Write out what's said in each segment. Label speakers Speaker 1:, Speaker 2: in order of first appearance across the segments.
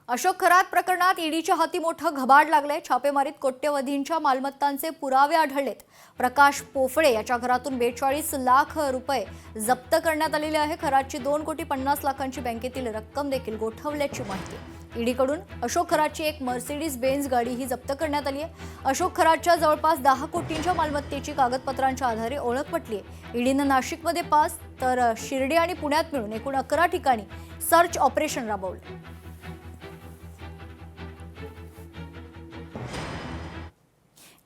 Speaker 1: अशोक खरात प्रकरणात ईडीच्या हाती मोठं घबाड लागलंय। छापेमारीत कोट्यवधींच्या मालमत्तांचे पुरावे आढळलेत। प्रकाश पोफळे याच्या घरातून 42 लाख रुपये जप्त करण्यात आलेले आहे। खरातची 2,50,00,000ची बँकेतील रक्कम देखील गोठवल्याची माहिती। ईडीकडून अशोक खरातची एक मर्सिडीज बेंझ गाडी ही जप्त करण्यात आली आहे। अशोक खरातच्या जवळपास 10 कोटींच्या मालमत्तेची कागदपत्रांच्या आधारे ओळख पटली आहे। ईडीनं नाशिकमध्ये 5 तर शिर्डी आणि पुण्यात मिळून एकूण 11 ठिकाणी सर्च ऑपरेशन राबवलं।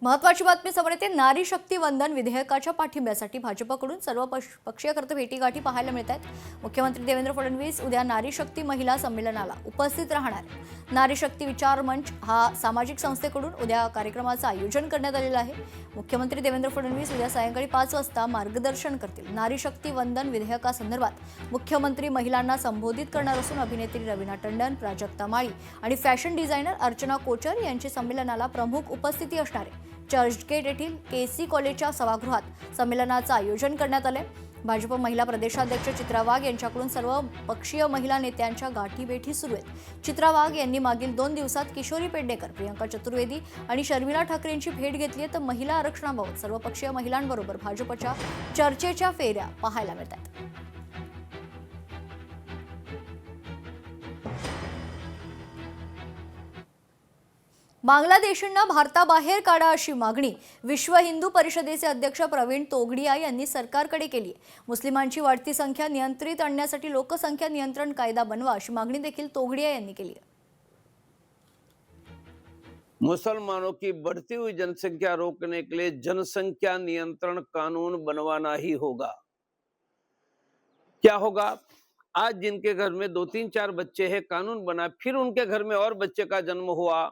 Speaker 1: महत्वाची बातमी समोर येते। नारी शक्ती वंदन विधेयकाच्या पाठिंब्यासाठी भाजपकडून सर्व पक्षीय भेटीगाठी पाहायला मिळत आहेत। मुख्यमंत्री देवेंद्र फडणवीस उद्या नारी शक्ती महिला संमेलनाला उपस्थित राहणार। नारी शक्ती विचार मंच हा सामाजिक संस्थेकडून उद्या कार्यक्रमाचं आयोजन करण्यात आलेलं आहे। मुख्यमंत्री देवेंद्र फडणवीस उद्या सायंकाळी 5 वाजता मार्गदर्शन करतील। नारी शक्ती वंदन विधेयकासंदर्भात मुख्यमंत्री महिलांना संबोधित करणार असून अभिनेत्री रवीना टंडन, प्राजक्ता माळी आणि फॅशन डिझायनर अर्चना कोचर यांची संमेलनाला प्रमुख उपस्थिती असणार आहे। चर्चगेट येथील केसी कॉलेजच्या सभागृहात संमेलनाचं आयोजन करण्यात आले। भाजप महिला प्रदेशाध्यक्ष चित्रा वाघ यांच्याकडून सर्व पक्षीय महिला नेत्यांच्या गाठीभेटी सुरू आहेत। चित्रा वाघ यांनी मागील 2 दिवसात किशोरी पेडणेकर, प्रियंका चतुर्वेदी आणि शर्मिला ठाकरेंची भेट घेतली आहे। तर महिला आरक्षणाबाबत सर्व पक्षीय महिलांबरोबर भाजपच्या चर्चेच्या फेऱ्या पाहायला मिळतात। बांगलादेशींना भारताबाहेर काढा अशी मागणी विश्व हिंदू परिषदेचे अध्यक्ष प्रवीण तोगडिया यांनी सरकारकडे केली आहे। मुस्लिमांची वाढती संख्या नियंत्रित आणण्यासाठी लोकसंख्या नियंत्रण कायदा बनवा अशी मागणी देखील तोगडिया यांनी केली आहे।
Speaker 2: मुसलमानों की बढ़ती हुई जनसंख्या रोकने के लिए जनसंख्या नियंत्रण कानून बनवाना ही होगा। क्या होगा? आज जिनके घर में 2, 3, 4 बच्चे हैं, कानून बना, फिर उनके घर में और बच्चे का जन्म हुआ,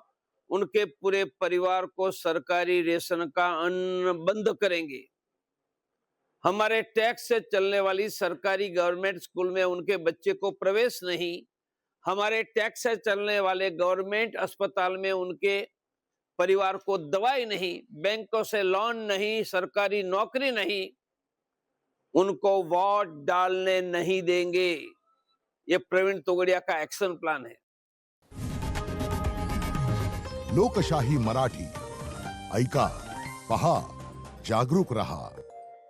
Speaker 2: उनके पूरे परिवार को सरकारी रेशन का अन्न बंद करेंगे। हमारे टैक्स से चलने वाली सरकारी गवर्नमेंट स्कूल में उनके बच्चे को प्रवेश नहीं, हमारे टैक्स से चलने वाले गवर्नमेंट अस्पताल में उनके परिवार को दवाई नहीं, बैंकों से लोन नहीं, सरकारी नौकरी नहीं, उनको वोट डालने नहीं देंगे। ये प्रवीण तोगडिया का एक्शन प्लान है।
Speaker 3: लोकशाही मराठी ऐका, पहा, जागरूक रहा।